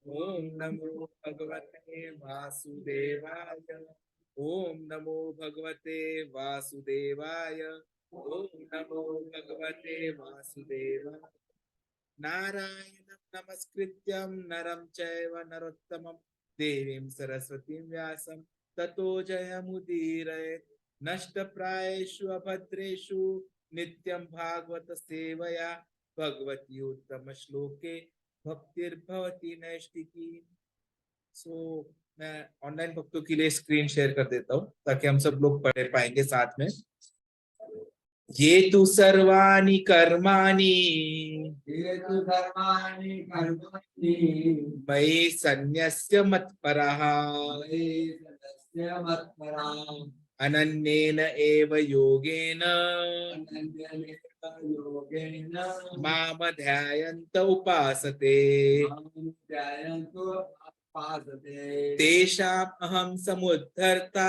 ओम नमो भगवते वासुदेवाय। ओम नमो भगवते वासुदेवाय। ओम नमो भगवते वासुदेवाय। नारायणं नमस्कृत्यं नरं चैव नरोत्तमं देवीं सरस्वतीं व्यासं ततो जयमुदीरयेत्। नष्टप्रायेषु अभद्रेषु नित्यं भागवत सेवया भगवती उत्तम श्लोके भक्तिर्भवती नैष्टिकी। सो मैं ऑनलाइन भक्तों के लिए स्क्रीन शेयर कर देता हूँ ताकि हम सब लोग पढ़ पाएंगे साथ में। ये तु सर्वाणि कर्माणि मयि सन्न्यस्य मत्परः अनन्येन एव योगेन माम ध्यायन्त उपासते तेषाम् अहं समुद्धर्ता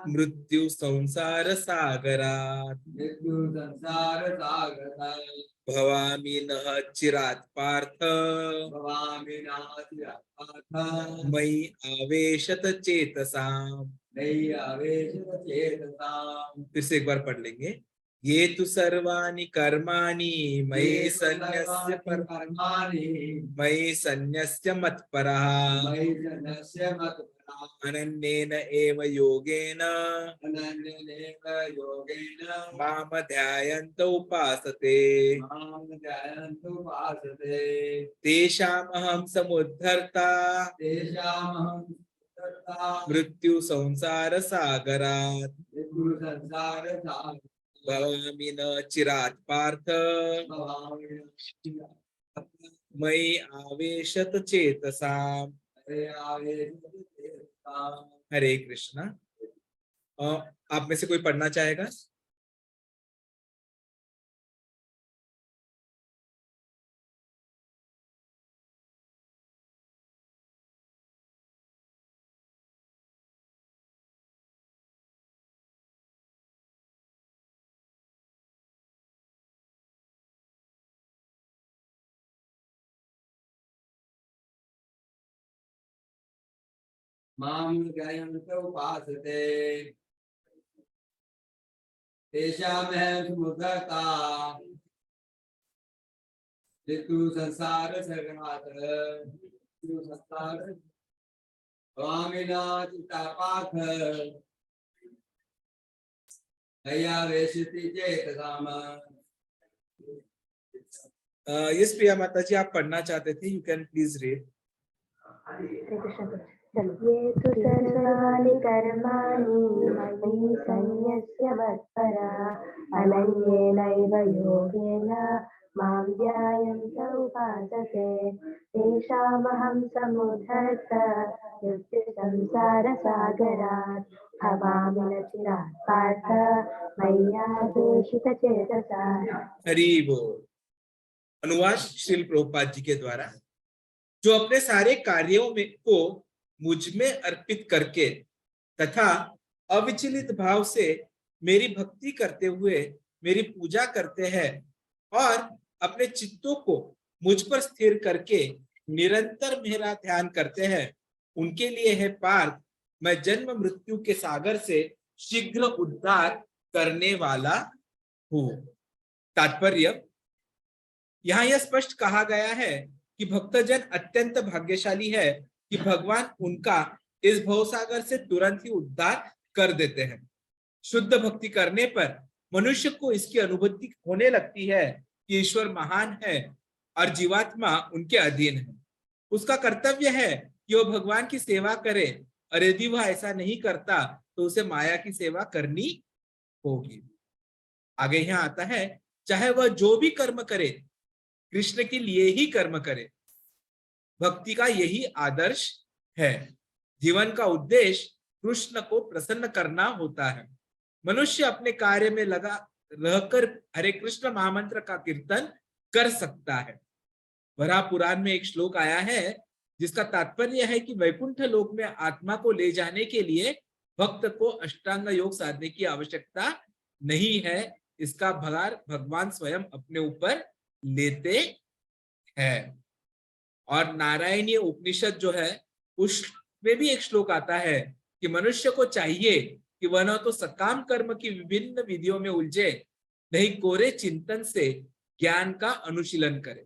मृत्यु संसार सागरात् भवामि नः चिरात् पार्थ मयि आवेशत चेतसाम्। फिर से एक बार पढ़ लेंगे। ये तु सर्वाणि कर्माणि मयि सन्न्यस्य मत्परः अनन्येन एव योगेन माम ध्यायन्त उपासते तेषाम् अहं समुद्धर्ता मृत्यु संसार सागरात् भवामि न चिरात् पार्थ मयि आवेशत चेतसाम्। हरे कृष्णा। आप में से कोई पढ़ना चाहेगा? मां ध्यायन्त उपासते तेषामहं समुद्धर्ता मृत्यु संसार सागरात् भवामि न चिरात् पार्थ मयि आवेशति चेतसाम्। यस प्रिया माता जी, आप पढ़ना चाहते थे, यू कैन प्लीज रीड। ये तु सर्वाणि कर्माणि मयि सन्न्यस्य मत्परः अनन्येनैव योगेन मां ध्यायन्त उपासते तेषामहं समुद्धर्त मृत्युसंसारसागरात् भवामि न चिरात् पार्थ मय्यावेशितचेतसा। हरि बोल। अनुवाद श्रील प्रभुपाद जी के द्वारा। जो अपने सारे कार्यों में को मुझ में अर्पित करके तथा अविचलित भाव से मेरी भक्ति करते हुए मेरी पूजा करते हैं और अपने चित्तों को मुझ पर स्थिर करके निरंतर मेरा ध्यान करते हैं, उनके लिए है पार्थ मैं जन्म मृत्यु के सागर से शीघ्र उद्धार करने वाला हूं। तात्पर्य, यहाँ यह स्पष्ट कहा गया है कि भक्तजन अत्यंत भाग्यशाली है कि भगवान उनका इस भवसागर से तुरंत ही उद्धार कर देते हैं। शुद्ध भक्ति करने पर मनुष्य को इसकी अनुभूति होने लगती है कि ईश्वर महान है और जीवात्मा उनके अधीन है। उसका कर्तव्य है कि वह भगवान की सेवा करे और यदि वह ऐसा नहीं करता तो उसे माया की सेवा करनी होगी। आगे यहाँ आता है, चाहे वह जो भी कर्म करे कृष्ण के लिए ही कर्म करे। भक्ति का यही आदर्श है। जीवन का उद्देश्य कृष्ण को प्रसन्न करना होता है। मनुष्य अपने कार्य में लगा रहकर हरे कृष्ण महामंत्र का कीर्तन कर सकता है। वराह पुराण में एक श्लोक आया है जिसका तात्पर्य है कि वैकुंठ लोक में आत्मा को ले जाने के लिए भक्त को अष्टांग योग साधने की आवश्यकता नहीं है। इसका भार भगवान स्वयं अपने ऊपर लेते है। और नारायणीय उपनिषद जो है उसमें भी एक श्लोक आता है कि मनुष्य को चाहिए कि वह न तो सकाम कर्म की विभिन्न विधियों में उलझे, नहीं कोरे चिंतन से ज्ञान का अनुशीलन करे।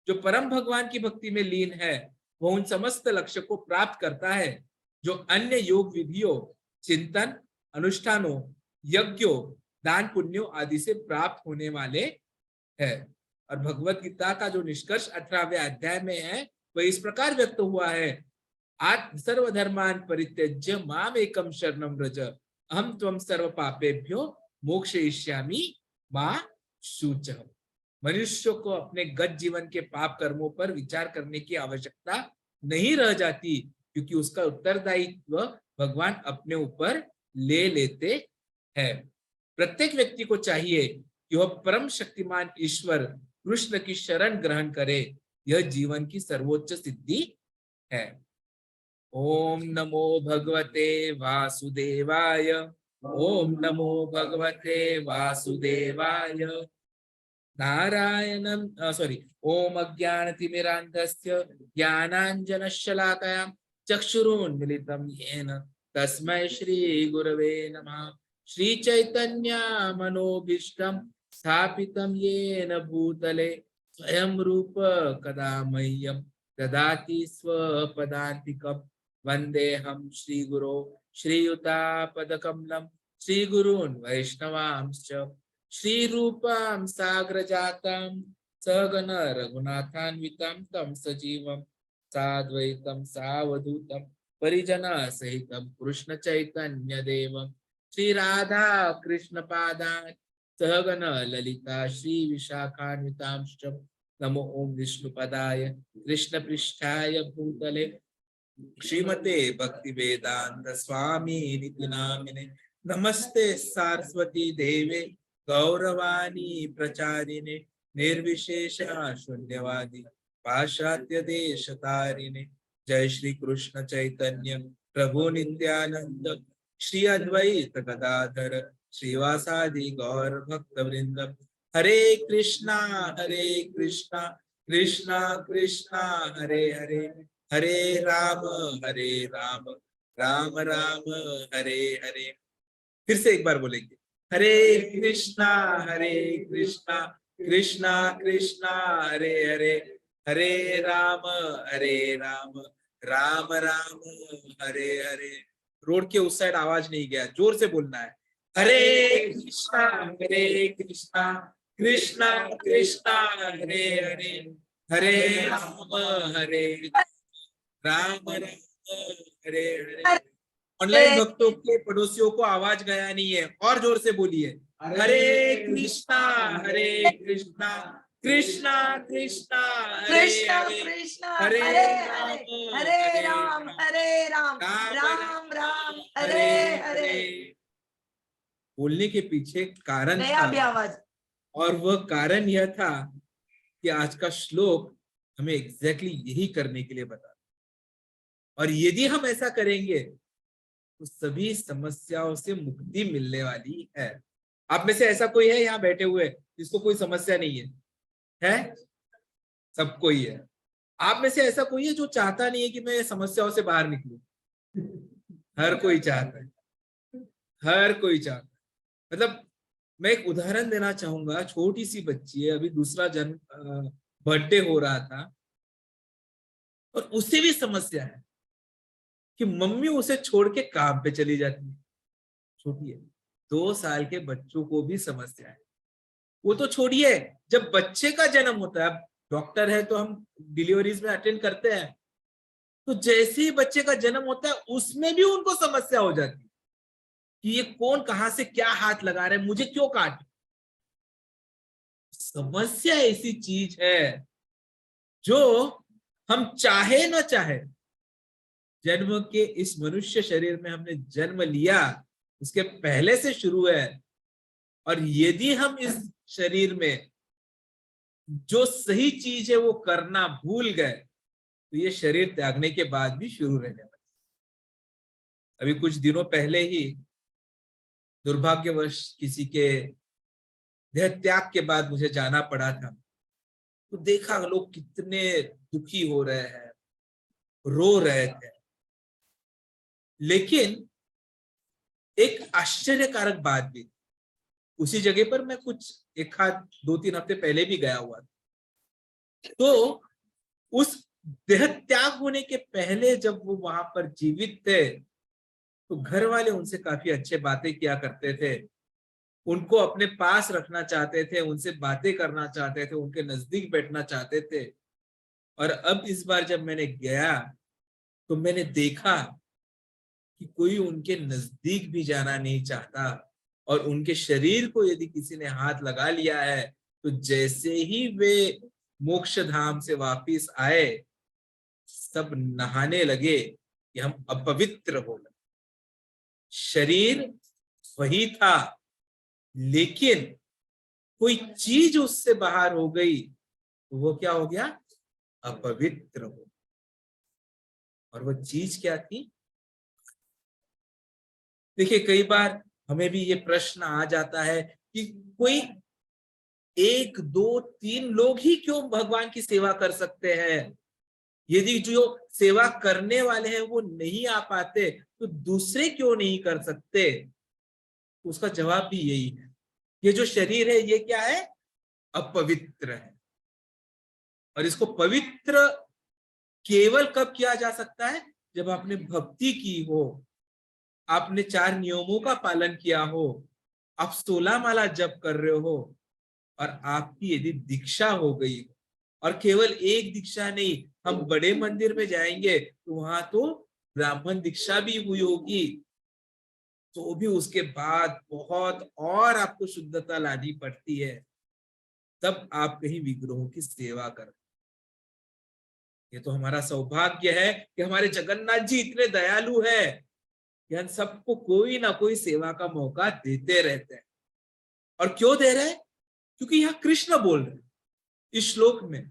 जो परम भगवान की भक्ति में लीन है वह उन समस्त लक्ष्य को प्राप्त करता है जो अन्य योग विधियों, चिंतन, अनुष्ठानों, यज्ञों, दान पुण्यों आदि से प्राप्त होने वाले है। और भगवत गीता का जो निष्कर्ष 18वें अध्याय में है वह इस प्रकार व्यक्त हुआ है, आत्म सर्वधर्मान परित्यज्य माम एकम शरणम व्रज अहम त्वं सर्व पापेभ्यो मोक्षयिष्यामि मा शुचः। मनुष्य को अपने गत जीवन के पाप कर्मों पर विचार करने की आवश्यकता नहीं रह जाती, क्योंकि उसका उत्तरदायित्व भगवान अपने ऊपर ले लेते हैं। प्रत्येक व्यक्ति को चाहिए कि वह परम शक्तिमान ईश्वर कृष्ण की शरण ग्रहण करे। यह जीवन की सर्वोच्च सिद्धि है। ओम नमो भगवते वासुदेवाय। ओम नमो भगवते वासुदेवाय। नारायणं ओम अज्ञानतिमिरान्धस्य ज्ञानाञ्जनशलाकया चक्षुरुन्मिलितं येन तस्मै श्रीगुरवे नमः। श्रीचैतन्य मनोभीष्टं स्थापितं येन भूतले स्वयं रूप कदा मह्यं ददाति स्वपदान्तिकं। वन्देऽहं श्रीगुरो श्रीयुतापदकमलं श्रीगुरून् वैष्णवांश्च श्रीरूपं साग्रजातं सहगण रघुनाथान्वितं तं सजीवं साद्वैतं सावधूतं परिजन सहितं कृष्ण चैतन्य देवं श्रीराधा कृष्ण पादान् सहगण ललिता श्री विशाखान्वितांश्च। नमो ओम विष्णुपदाय कृष्ण पृष्ठाय भूतले श्रीमते भक्ति वेदांत स्वामी निति नामिने। नमस्ते सारस्वती देवे गौरवाणी प्रचारिणे निर्विशेष शून्यवादी पाश्चात्य देश तारिणे। जय श्री कृष्ण चैतन्य प्रभु नित्यानंद श्री अद्वैत गदाधर श्रीवासादि गौर भक्त वृंद। हरे कृष्णा कृष्णा कृष्णा हरे हरे, हरे राम राम राम हरे हरे। फिर से एक बार बोलेंगे, हरे कृष्णा कृष्णा कृष्णा हरे हरे, हरे राम राम राम हरे हरे। रोड के उस साइड आवाज नहीं गया, जोर से बोलना है। हरे कृष्णा कृष्णा कृष्णा हरे हरे, हरे राम राम हरे हरे। ऑनलाइन भक्तों के पड़ोसियों को आवाज गया नहीं है, और जोर से बोलिए, हरे कृष्णा कृष्णा कृष्णा हरे हरे, हरे राम राम हरे हरे। बोलने के पीछे कारण था, और वह कारण यह था कि आज का श्लोक हमें एग्जैक्टली यही करने के लिए बता, और यदि हम ऐसा करेंगे तो सभी समस्याओं से मुक्ति मिलने वाली है। आप में से ऐसा कोई है यहाँ बैठे हुए जिसको कोई समस्या नहीं है? सबको ही है। आप में से ऐसा कोई है जो चाहता नहीं है कि मैं समस्याओं से बाहर निकलूं? हर कोई चाहता है, हर कोई चाहता है। मतलब मैं एक उदाहरण देना चाहूंगा। छोटी सी बच्ची है, अभी दूसरा जन्म बर्थडे हो रहा था, और उसे भी समस्या है कि मम्मी उसे छोड़ के काम पे चली जाती है। छोटी है, 2 साल के बच्चों को भी समस्या है। वो तो छोड़िए, जब बच्चे का जन्म होता है, अब डॉक्टर है तो हम डिलीवरीज में अटेंड करते हैं, तो जैसे ही बच्चे का जन्म होता है उसमें भी उनको समस्या हो जाती है कि ये कौन कहां से क्या हाथ लगा रहा है, मुझे क्यों काट। समस्या ऐसी चीज है जो हम चाहे ना चाहे, जन्म के इस मनुष्य शरीर में हमने जन्म लिया उसके पहले से शुरू है, और यदि हम इस शरीर में जो सही चीज है वो करना भूल गए तो ये शरीर त्यागने के बाद भी शुरू रहने वाला। अभी कुछ दिनों पहले ही दुर्भाग्यवश किसी के देह त्याग के बाद मुझे जाना पड़ा था, तो देखा लोग कितने दुखी हो रहे हैं, रो रहे थे। लेकिन एक आश्चर्यकारक बात भी, उसी जगह पर मैं कुछ 2-3 हफ्ते पहले भी गया हुआ था। तो उस देह त्याग होने के पहले जब वो वहां पर जीवित थे, तो घर वाले उनसे काफी अच्छे बातें किया करते थे, उनको अपने पास रखना चाहते थे, उनसे बातें करना चाहते थे, उनके नजदीक बैठना चाहते थे। और अब इस बार जब मैंने गया तो मैंने देखा कि कोई उनके नजदीक भी जाना नहीं चाहता, और उनके शरीर को यदि किसी ने हाथ लगा लिया है तो जैसे ही वे मोक्ष धाम से वापिस आए, सब नहाने लगे कि हम अपवित्र हो गए। शरीर वही था, लेकिन कोई चीज उससे बाहर हो गई, तो वो क्या हो गया? अपवित्र हो। और वो चीज क्या थी? देखिए, कई बार हमें भी ये प्रश्न आ जाता है कि कोई 1, 2, 3 लोग ही क्यों भगवान की सेवा कर सकते हैं? यदि जो सेवा करने वाले हैं वो नहीं आ पाते, तो दूसरे क्यों नहीं कर सकते? उसका जवाब भी यही है, ये जो शरीर है ये क्या है? अपवित्र है। और इसको पवित्र केवल कब किया जा सकता है? जब आपने भक्ति की हो, आपने 4 नियमों का पालन किया हो, आप 16 माला जप कर रहे हो, और आपकी यदि दीक्षा हो गई हो। और केवल एक दीक्षा नहीं, हम बड़े मंदिर में जाएंगे तो वहां तो ब्राह्मण दीक्षा भी हुई होगी, तो भी उसके बाद बहुत और आपको शुद्धता लानी पड़ती है, तब आप कहीं विग्रहों की सेवा कर। ये तो हमारा सौभाग्य है कि हमारे जगन्नाथ जी इतने दयालु है कि हम सबको कोई ना कोई सेवा का मौका देते रहते हैं। और क्यों दे रहे हैं? क्योंकि यहाँ कृष्ण बोल रहे हैं, इस श्लोक में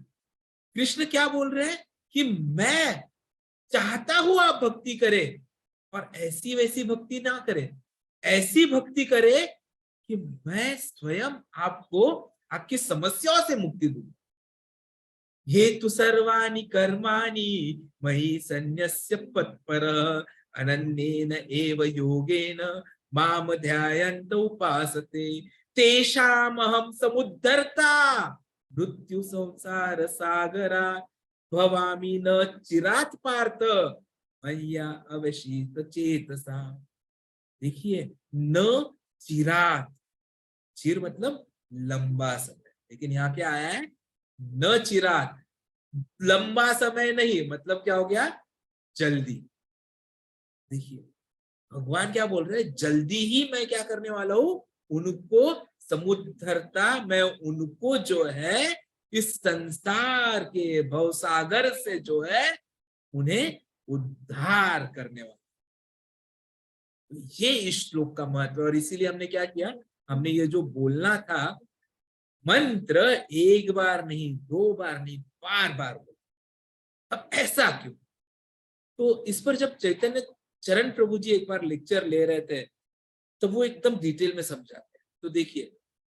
कृष्ण क्या बोल रहे हैं कि मैं चाहता हूं आप भक्ति करें, और ऐसी वैसी भक्ति ना करें, ऐसी भक्ति करे कि मैं स्वयं आपको आपकी समस्याओं से मुक्ति दूं। ये तो सर्वाणि कर्माणि मयि सन्न्यस्य पत्परः अनन्येन एव योगेन माम ध्यायन्त उपासते तेषामहं समुद्धर्ता मृत्यु संसार सागरा भवामि न चिरात् पार्थ मय्या अवशीत चेतसा। देखिए, न चिरात, चिर मतलब लंबा समय, लेकिन यहाँ क्या आया है? न चिरात, लंबा समय नहीं, मतलब क्या हो गया? जल्दी। देखिए, भगवान क्या बोल रहे हैं? जल्दी ही मैं क्या करने वाला हूं? उनको समुद्धरता, मैं उनको जो है इस संसार के भवसागर से जो है उन्हें उद्धार करने वाला। ये इस श्लोक का महत्व है। और इसीलिए हमने क्या किया? हमने ये जो बोलना था मंत्र, एक बार नहीं, 2 बार नहीं, बार बार बोला। अब ऐसा क्यों? तो इस पर जब चैतन्य चरण प्रभु जी एक बार लेक्चर ले रहे थे, तो वो एकदम डिटेल में समझाते हैं। तो देखिए,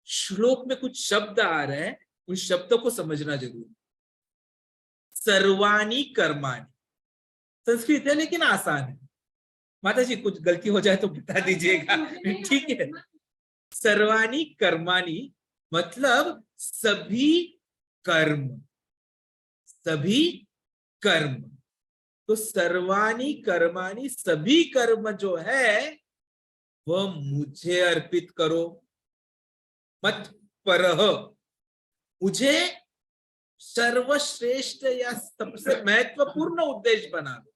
श्लोक में कुछ शब्द आ रहे हैं, उन शब्दों को समझना जरूरी। सर्वाणी कर्माणी, संस्कृत है लेकिन आसान है। माता जी कुछ गलती हो जाए तो बता दीजिएगा, ठीक है? सर्वाणी कर्माणी मतलब सभी कर्म, सभी कर्म। तो सर्वाणी कर्माणी, सभी कर्म जो है वह मुझे अर्पित करो। मत परह, मुझे सर्वश्रेष्ठ या सबसे महत्वपूर्ण उद्देश्य बना दो।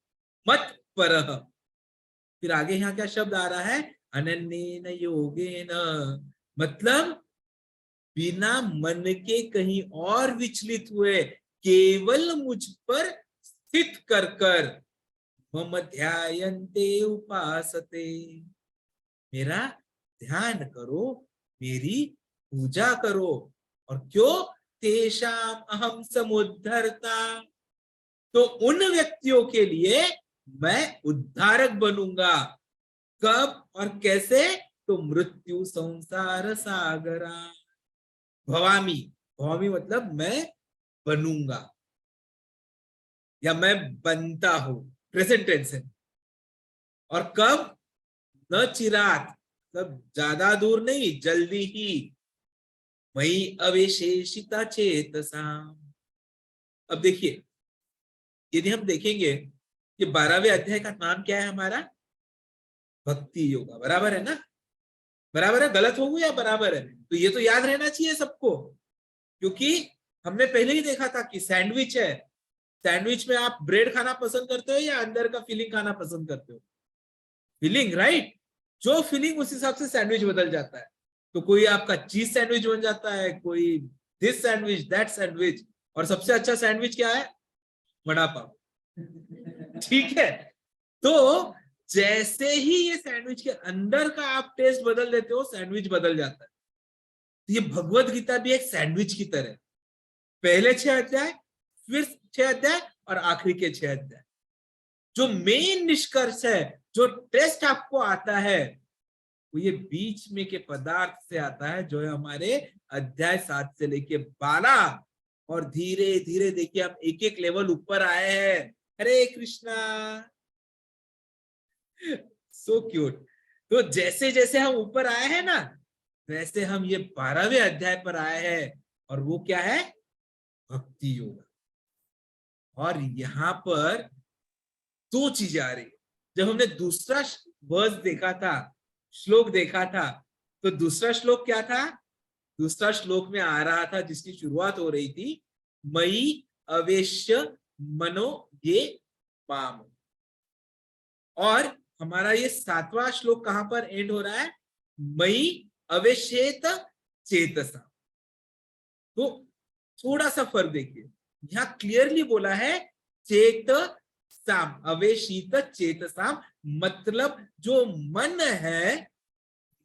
मत परह। फिर आगे यहाँ क्या शब्द आ रहा है? अनन्येन योगेन, मतलब बिना मन के कहीं और विचलित हुए, केवल मुझ पर स्थित कर कर मम ध्यायन्ते उपासते, मेरा ध्यान करो, मेरी पूजा करो। और क्यों? तेषाम अहम समुद्धरता, तो उन व्यक्तियों के लिए मैं उद्धारक बनूंगा। कब और कैसे? तो मृत्यु संसार सागरा, भवामी, भवामी मतलब मैं बनूंगा या मैं बनता हूं, प्रेजेंट टेंस है। और कब? न चिरात, मतलब ज्यादा दूर नहीं, जल्दी ही। मयि अविशेषिता चेतसा। अब देखिए, यदि हम देखेंगे कि 12वें अध्याय का नाम क्या है हमारा? भक्ति योगा, बराबर है ना? बराबर है? गलत हो गया या बराबर है? तो ये तो याद रहना चाहिए सबको, क्योंकि हमने पहले ही देखा था कि सैंडविच है। सैंडविच में आप ब्रेड खाना पसंद करते हो या अंदर का फिलिंग खाना पसंद करते हो? Filling, right? जो फिलिंग उस हिसाब से सैंडविच बदल जाता है। तो कोई आपका चीज सैंडविच बन जाता है, कोई दिस सैंडविच, दैट सैंडविच। और सबसे अच्छा सैंडविच क्या है? वड़ा पाव। ठीक है? तो जैसे ही ये सैंडविच के अंदर का आप टेस्ट बदल देते हो, सैंडविच बदल जाता है। तो ये भगवत गीता भी एक सैंडविच की तरह, पहले 6 अध्याय, फिर 6 अध्याय और आखिरी के 6 अध्याय। जो मेन निष्कर्ष है, जो टेस्ट आपको आता है, वो ये बीच में के पदार्थ से आता है, जो है हमारे अध्याय 7 से लेके 12। और धीरे धीरे देखिए हम एक एक लेवल ऊपर आए हैं। हरे कृष्णा। So cute. तो जैसे जैसे हम ऊपर आए हैं ना, वैसे हम ये 12वें अध्याय पर आए हैं। और वो क्या है? भक्ति योग। और यहां पर दो चीजें आ रही। जब हमने दूसरा वर्स देखा था, श्लोक देखा था, तो दूसरा श्लोक क्या था? दूसरा श्लोक में आ रहा था, जिसकी शुरुआत हो रही थी, मयि अवेश्य मनो ये माम। और हमारा ये 7वां श्लोक कहां पर एंड हो रहा है? मयि अवेशेत चेतसा। तो थोड़ा सा फर्क देखिए, यहां क्लियरली बोला है चेत साम, अवेशित चेतसाम, मतलब जो मन है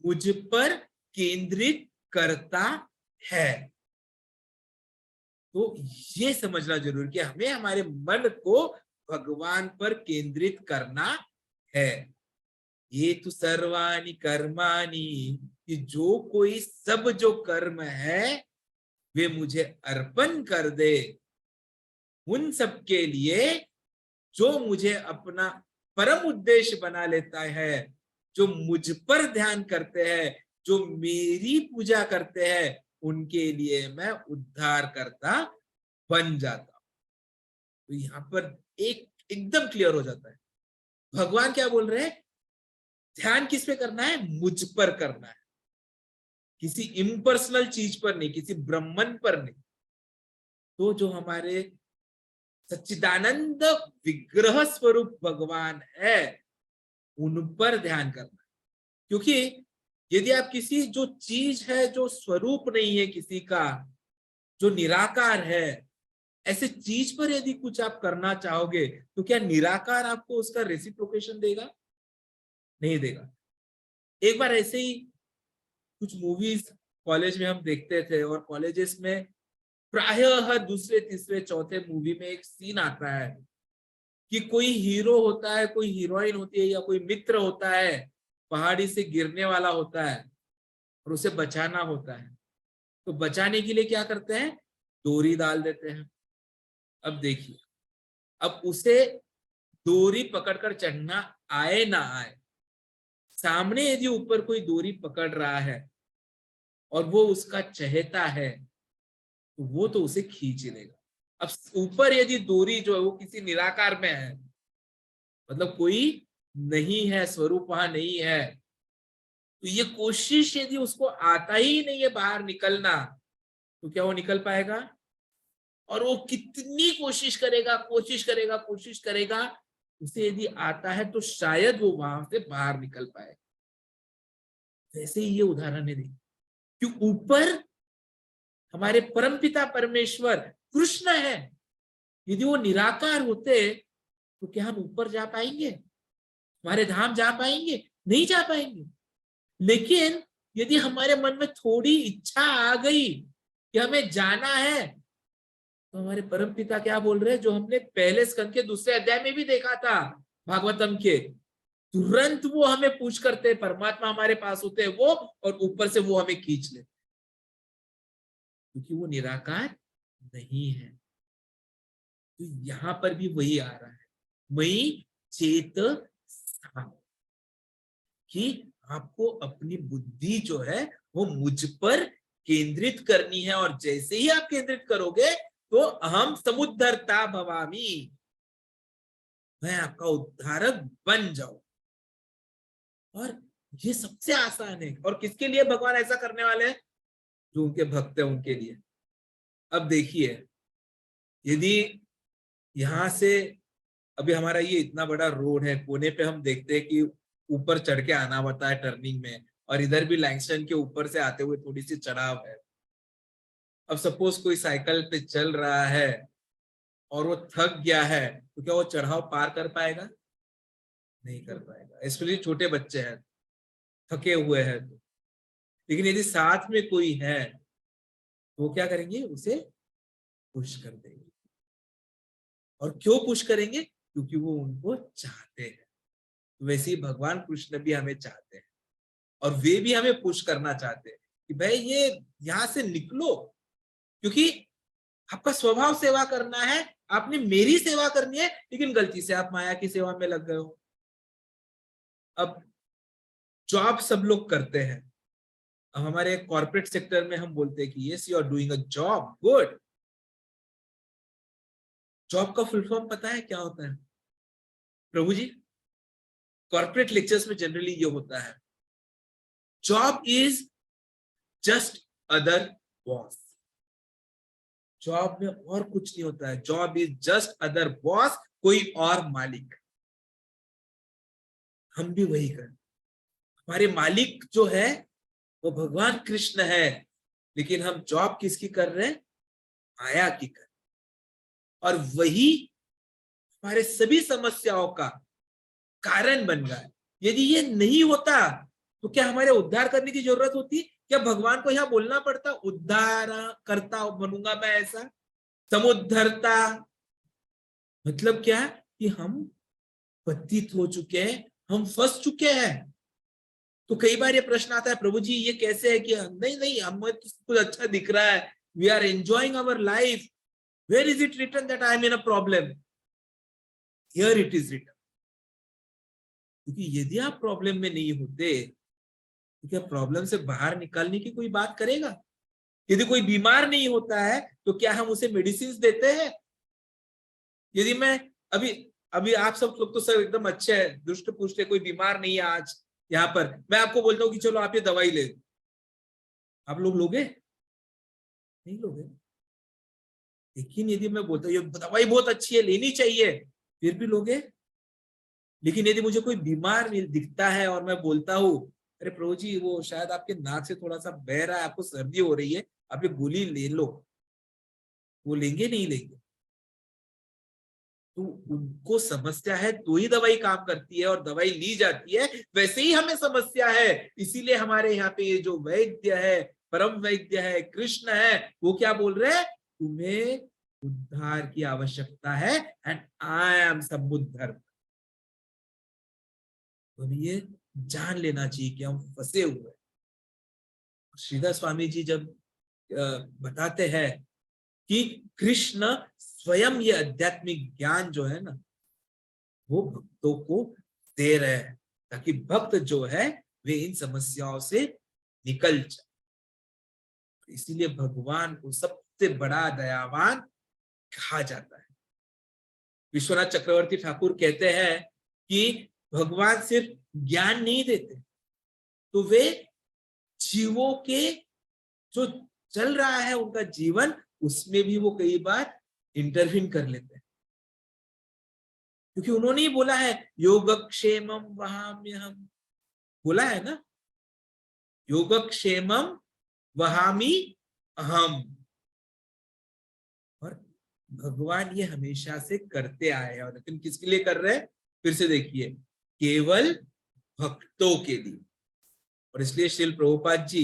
मुझ पर केंद्रित करता है। तो ये समझना जरूरी कि हमें हमारे मन को भगवान पर केंद्रित करना है। ये तो सर्वाणि कर्माणि, कि जो कोई सब जो कर्म है वे मुझे अर्पण कर दे, उन सब के लिए जो मुझे अपना परम उद्देश्य बना लेता है, जो मुझ पर ध्यान करते हैं, जो मेरी पूजा करते हैं, उनके लिए मैं उद्धार करता बन जाता हूं। तो यहां पर एकदम क्लियर हो जाता है, भगवान क्या बोल रहे हैं? ध्यान किस पे करना है? मुझ पर करना है, किसी इम्पर्सनल चीज पर नहीं, किसी ब्रह्मन पर नहीं। तो जो हमारे सच्चिदानंद विग्रह स्वरूप भगवान है, उन पर ध्यान करना। क्योंकि यदि आप किसी जो चीज है, जो स्वरूप नहीं है किसी का, जो निराकार है, ऐसे चीज पर यदि कुछ आप करना चाहोगे, तो क्या निराकार आपको उसका रेसिप्रोकेशन देगा? नहीं देगा। एक बार ऐसे ही कुछ मूवीज कॉलेज में हम देखते थे, और कॉलेजेस में प्रायः दूसरे तीसरे चौथे मूवी में एक सीन आता है कि कोई हीरो होता है, कोई हीरोइन होती है, या कोई मित्र होता है, पहाड़ी से गिरने वाला होता है और उसे बचाना होता है। तो बचाने के लिए क्या करते हैं? डोरी डाल देते हैं। अब देखिए, अब उसे डोरी पकड़कर चढ़ना आए ना आए, सामने यदि ऊपर कोई डोरी पकड़ रहा है और वो उसका चहेता है, तो वो तो उसे खींच लेगा। अब ऊपर यदि डोरी जो है वो किसी निराकार में है, मतलब कोई नहीं है, स्वरूप वहां नहीं है, तो ये कोशिश यदि उसको आता ही नहीं है बाहर निकलना, तो क्या वो निकल पाएगा? और वो कितनी कोशिश करेगा, कोशिश करेगा, कोशिश करेगा, उसे यदि आता है तो शायद वो वहां से बाहर निकल पाए। वैसे ही ये उदाहरण है, कि ऊपर हमारे परमपिता परमेश्वर कृष्ण है। यदि वो निराकार होते तो क्या हम ऊपर जा पाएंगे? हमारे धाम जा पाएंगे? नहीं जा पाएंगे। लेकिन यदि हमारे मन में थोड़ी इच्छा आ गई कि हमें जाना है, तो हमारे परमपिता क्या बोल रहे हैं, जो हमने पहले स्कंद के दूसरे अध्याय में भी देखा था भागवतम के, तुरंत वो हमें पूछ करते, परमात्मा हमारे पास होते हैं वो, और ऊपर से वो हमें खींच लेते, क्योंकि वो निराकार नहीं है। तो यहाँ पर भी वही आ रहा है, मयि चेत सा, कि आपको अपनी बुद्धि जो है वो मुझ पर केंद्रित करनी है, और जैसे ही आप केंद्रित करोगे तो अहम समुद्धरता भवामी, मैं आपका उद्धारक बन जाऊं। और ये सबसे आसान है, और किसके लिए भगवान ऐसा करने वाले हैं? जो उनके भक्त है उनके लिए। अब देखिए, यदि यहां से, अभी हमारा ये इतना बड़ा रोड है, कोने पे हम देखते हैं कि ऊपर चढ़ के आना पड़ता है टर्निंग में, और इधर भी लैंगस्टन के ऊपर से आते हुए थोड़ी सी चढ़ाव है। अब सपोज कोई साइकिल पे चल रहा है और वो थक गया है, तो क्या वो चढ़ाव पार कर पाएगा? नहीं कर पाएगा, स्पेशली छोटे बच्चे हैं, थके हुए हैं। लेकिन यदि साथ में कोई है तो वो क्या करेंगे? उसे पुश कर देंगे। और क्यों पुश करेंगे? क्योंकि वो उनको चाहते हैं। वैसे ही भगवान कृष्ण भी हमें चाहते हैं, और वे भी हमें पुश करना चाहते हैं कि भाई ये यहां से निकलो, क्योंकि आपका स्वभाव सेवा करना है, आपने मेरी सेवा करनी है, लेकिन गलती से आप माया की सेवा में लग गए हो। अब जॉब सब लोग करते हैं, अब हमारे कॉर्पोरेट सेक्टर में हम बोलते हैं कि yes you are doing a job, good. Job का फुल फॉर्म पता है क्या होता है प्रभु जी? कॉर्पोरेट लेक्चर्स में जनरली ये होता है, job is just other boss. Job में और कुछ नहीं होता है, job is just other boss, कोई और मालिक। हम भी वही करें, हमारे मालिक जो है वो भगवान कृष्ण है, लेकिन हम जॉब किसकी कर रहे हैं? माया की कर। और वही हमारे सभी समस्याओं का कारण बन रहा है। यदि ये नहीं होता तो क्या हमारे उद्धार करने की जरूरत होती? क्या भगवान को यहाँ बोलना पड़ता उद्धार करता बनूंगा मैं ऐसा? समुद्धरता मतलब क्या? कि हम पतित हो चुके हैं, हम फंस चुके हैं। तो कई बार ये प्रश्न आता है, प्रभु जी ये कैसे है कि नहीं नहीं हमें तो कुछ अच्छा दिख रहा है, we are enjoying our life, where is it written that I am in a problem? Here it is written. क्योंकि यदि आप प्रॉब्लम में नहीं होते तो क्या प्रॉब्लम से बाहर निकालने की कोई बात करेगा? यदि कोई बीमार नहीं होता है तो क्या हम उसे मेडिसिन देते हैं? यदि मैं अभी अभी आप सब लोग तो सब एकदम अच्छे हैं, दुष्ट पुष्ट है, कोई बीमार नहीं है आज यहाँ पर, मैं आपको बोलता हूँ कि चलो आप ये दवाई ले, आप लोग लोगे? नहीं लोगे। लेकिन यदि मैं बोलता हूँ ये दवाई बहुत अच्छी है, लेनी चाहिए, फिर भी लोगे? लेकिन यदि मुझे कोई बीमार दिखता है और मैं बोलता हूँ अरे प्रभु जी वो शायद आपके नाक से थोड़ा सा बह रहा है, आपको सर्दी हो रही है, आप ये गोली ले लो, वो लेंगे? नहीं लेंगे। तो उनको समस्या है तो ही दवाई काम करती है और दवाई ली जाती है। वैसे ही हमें समस्या है, इसीलिए हमारे यहाँ पे ये जो वैद्य है, परम वैद्य है, कृष्ण है, वो क्या बोल रहे हैं? तुम्हें उद्धार की आवश्यकता है, एंड आई एम समुद्धर। तो ये जान लेना चाहिए कि हम फंसे हुए हैं। श्रीधर स्वामी जी जब बताते हैं कि कृष्ण स्वयं ये आध्यात्मिक ज्ञान जो है ना वो भक्तों को दे रहे हैं, ताकि भक्त जो है वे इन समस्याओं से निकल जाए। इसीलिए भगवान को सबसे बड़ा दयावान कहा जाता है। विश्वनाथ चक्रवर्ती ठाकुर कहते हैं कि भगवान सिर्फ ज्ञान नहीं देते, तो वे जीवों के जो चल रहा है उनका जीवन, उसमें भी वो कई बार इंटरवीन कर लेते हैं। क्योंकि उन्होंने ही बोला है योगक्षेमम वहाम्यहम, बोला है ना, योगक्षेमम वहामि अहम। और भगवान ये हमेशा से करते आए हैं, और लेकिन किसके लिए कर रहे हैं? फिर से देखिए, केवल भक्तों के लिए। और इसलिए श्रील प्रभुपाद जी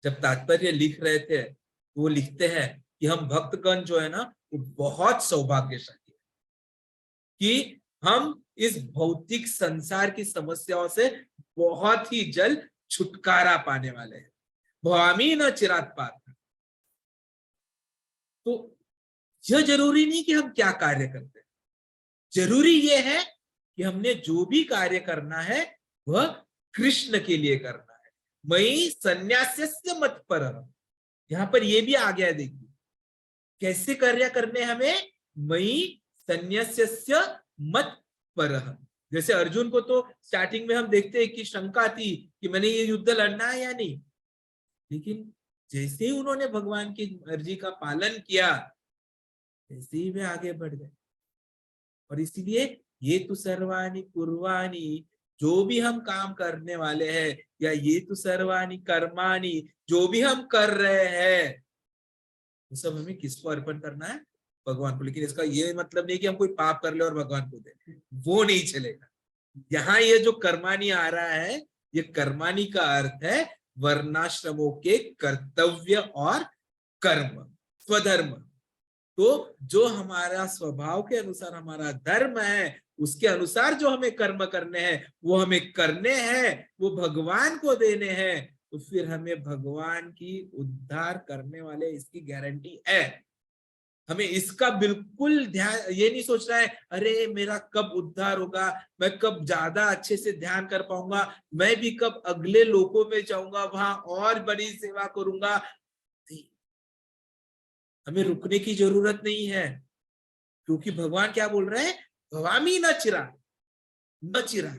जब तात्पर्य लिख रहे थे तो वो लिखते हैं कि हम भक्तगण जो है ना वो बहुत सौभाग्यशाली है कि हम इस भौतिक संसार की समस्याओं से बहुत ही जल्द छुटकारा पाने वाले हैं। भवामी न चिरात पात्र। तो यह जरूरी नहीं कि हम क्या कार्य करते हैं, जरूरी यह है कि हमने जो भी कार्य करना है वह कृष्ण के लिए करना है। मयि संन्यास्य मत्परः, यहाँ पर यह भी आ गया, देखिए कैसे कार्य करने हमें, मयि संन्यास्य मत्परः। जैसे अर्जुन को तो स्टार्टिंग में हम देखते हैं कि शंका थी कि मैंने ये युद्ध लड़ना है या नहीं, लेकिन जैसे ही उन्होंने भगवान की मर्जी का पालन किया वैसे ही वे आगे बढ़ गए। और इसलिए ये तो सर्वाणि कुर्वाणि, जो भी हम काम करने वाले हैं, या ये तो सर्वाणि कर्माणि, जो भी हम कर रहे हैं, वो सब हमें किसको अर्पण करना है, भगवान को। लेकिन इसका ये मतलब नहीं कि हम कोई पाप कर ले और भगवान को दे, वो नहीं चलेगा। यहाँ ये जो कर्माणि आ रहा है, ये कर्माणि का अर्थ है वर्णाश्रमों के कर्तव्य और कर्म, स्वधर्म। तो जो हमारा स्वभाव के अनुसार हमारा धर्म है, उसके अनुसार जो हमें कर्म करने हैं वो हमें करने हैं, वो भगवान को देने हैं। तो फिर हमें भगवान की उद्धार करने वाले इसकी गारंटी है। हमें इसका बिल्कुल ध्यान ये नहीं सोचना है अरे मेरा कब उद्धार होगा, मैं कब ज्यादा अच्छे से ध्यान कर पाऊंगा, मैं भी कब अगले लोकों में जाऊंगा, वहां और बड़ी सेवा करूंगा। हमें रुकने की जरूरत नहीं है, क्योंकि भगवान क्या बोल रहे हैं, भवामी न चिरा, न चिरा।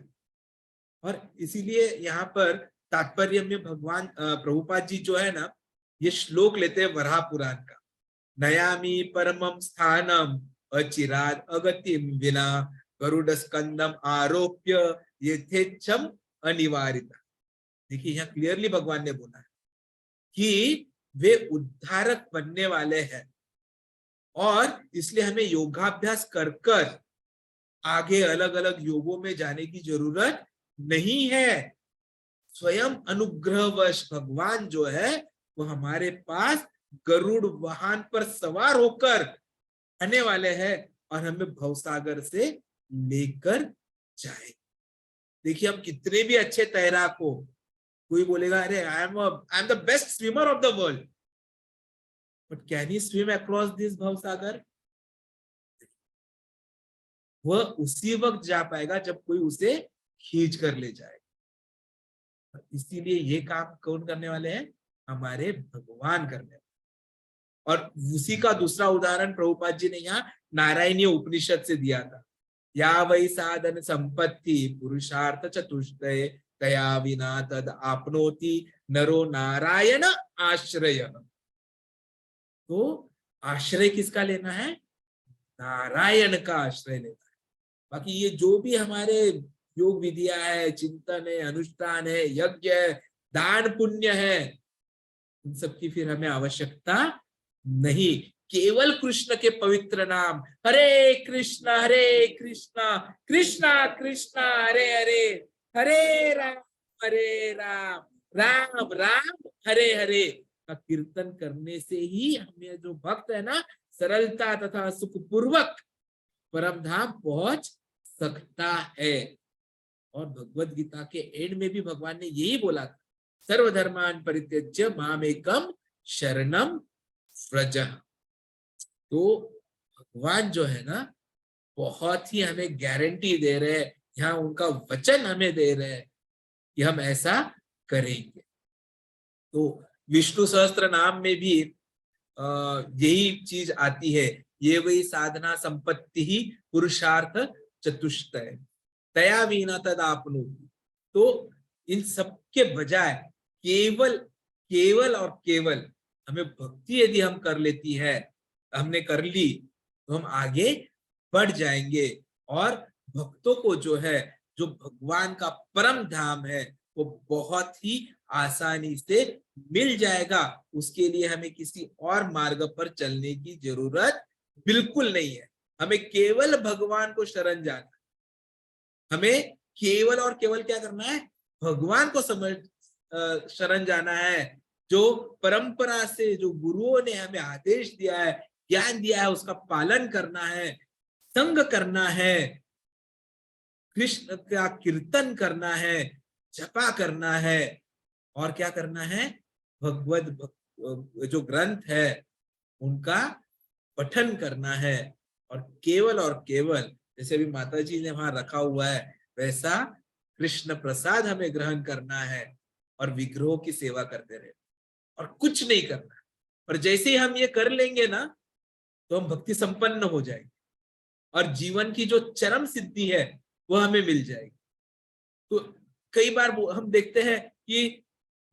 और इसीलिए यहाँ पर तात्पर्य में भगवान प्रभुपाद जी जो है ना, ये श्लोक लेते हैं वराह पुराण का। नयामि परमं स्थानम अचिराद अगतिम विना गरुड़ स्कंदम आरोप्य यथेच्छम अनिवार्यता। देखिए यहाँ क्लियरली भगवान ने बोला है कि वे उद्धारक बनने वाले हैं, और इसलिए हमें योगाभ्यास कर कर आगे अलग अलग योगों में जाने की जरूरत नहीं है। स्वयं अनुग्रहवश भगवान जो है वो हमारे पास गरुड़ वाहन पर सवार होकर आने वाले हैं और हमें भवसागर से लेकर जाए। देखिए हम कितने भी अच्छे तैराक हो, कोई बोलेगा अरे I am the best swimmer of the world, but can he swim across this भवसागर? वह उसी वक्त जा पाएगा जब कोई उसे खींच कर ले जाए। इसीलिए ये काम कौन करने वाले हैं, हमारे भगवान करने वाले। और उसी का दूसरा उदाहरण प्रभुपाद जी ने यहाँ नारायणीय उपनिषद से दिया था। या वही साधन संपत्ति पुरुषार्थ चतुष्टय तया विना तद आपनोति नरो नारायण आश्रय। तो आश्रय किसका लेना है, नारायण का आश्रय लेना है। बाकी ये जो भी हमारे योग विधियां है, चिंतन है, अनुष्ठान है, यज्ञ है, दान पुण्य है, उन सबकी फिर हमें आवश्यकता नहीं। केवल कृष्ण के पवित्र नाम हरे कृष्णा कृष्णा कृष्णा हरे हरे, हरे राम राम राम हरे हरे का कीर्तन करने से ही हमें जो भक्त है ना, सरलता तथा सुखपूर्वक परम धाम पहुंच सकता है। और भगवद गीता के एंड में भी भगवान ने यही बोला था, सर्वधर्मान परित्यज्य मामेकम शरणम व्रज। तो भगवान जो है ना बहुत ही हमें गारंटी दे रहे हैं, यहाँ उनका वचन हमें दे रहे हैं कि हम ऐसा करेंगे। तो विष्णु सहस्त्र नाम में भी यही चीज आती है, ये वही साधना संपत्ति ही पुरुषार्थ चतुष्टय तया वीना तद आपनोति। तो इन सबके बजाय केवल केवल और केवल हमें भक्ति यदि हम कर लेती है, हमने कर ली, तो हम आगे बढ़ जाएंगे। और भक्तों को जो है, जो भगवान का परम धाम है, वो बहुत ही आसानी से मिल जाएगा। उसके लिए हमें किसी और मार्ग पर चलने की जरूरत बिल्कुल नहीं है। हमें केवल भगवान को शरण जाना, हमें केवल और केवल क्या करना है, भगवान को शरण जाना है। जो परंपरा से जो गुरुओं ने हमें आदेश दिया है, ज्ञान दिया है, उसका पालन करना है, संग करना है, कृष्ण का कीर्तन करना है, जपा करना है, और क्या करना है, भगवद जो ग्रंथ है उनका पठन करना है और केवल जैसे अभी माता जी ने वहां रखा हुआ है वैसा कृष्ण प्रसाद हमें ग्रहण करना है और विग्रहों की सेवा करते रहे और कुछ नहीं करना। और जैसे ही हम ये कर लेंगे ना तो हम भक्ति संपन्न हो जाएंगे और जीवन की जो चरम सिद्धि है वो हमें मिल जाएगी। तो कई बार हम देखते हैं कि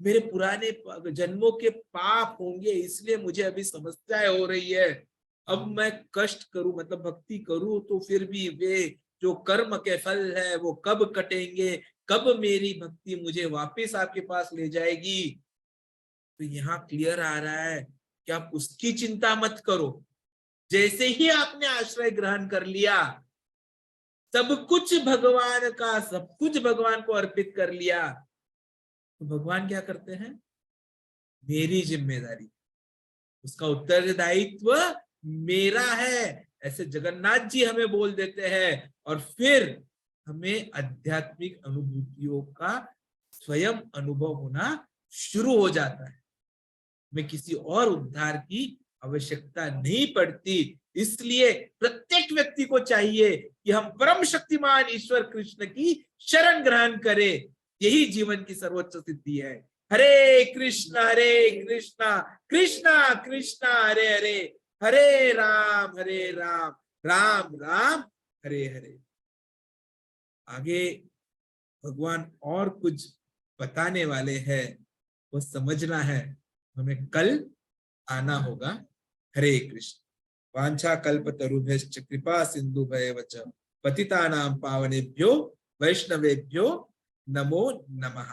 मेरे पुराने जन्मों के पाप होंगे इसलिए मुझे अभी समस्याएं हो रही है, अब मैं कष्ट करूं मतलब भक्ति करूं तो फिर भी वे जो कर्म के फल है वो कब कटेंगे, कब मेरी भक्ति मुझे वापस आपके पास ले जाएगी। तो यहाँ क्लियर आ रहा है कि आप उसकी चिंता मत करो। जैसे ही आपने आश्रय ग्रहण कर लिया सब कुछ भगवान का, सब कुछ भगवान को अर्पित कर लिया, तो भगवान क्या करते हैं, मेरी जिम्मेदारी, उसका उत्तरदायित्व मेरा है, ऐसे जगन्नाथ जी हमें बोल देते हैं। और फिर हमें आध्यात्मिक अनुभूतियों का स्वयं अनुभव होना शुरू हो जाता है, हमें किसी और उद्धार की आवश्यकता नहीं पड़ती। इसलिए प्रत्येक व्यक्ति को चाहिए कि हम परम शक्तिमान ईश्वर कृष्ण की शरण ग्रहण करें, यही जीवन की सर्वोच्च सिद्धि है। हरे कृष्णा कृष्णा कृष्णा हरे हरे, हरे राम राम राम हरे हरे। आगे भगवान और कुछ बताने वाले हैं, वो समझना है, हमें कल आना होगा। हरे कृष्ण। वांछा कल्पतरुभ्यश्च कृपा सिन्धुभ्येव च पतितानां पावनेभ्यो वैष्णवेभ्यो नमो नमः।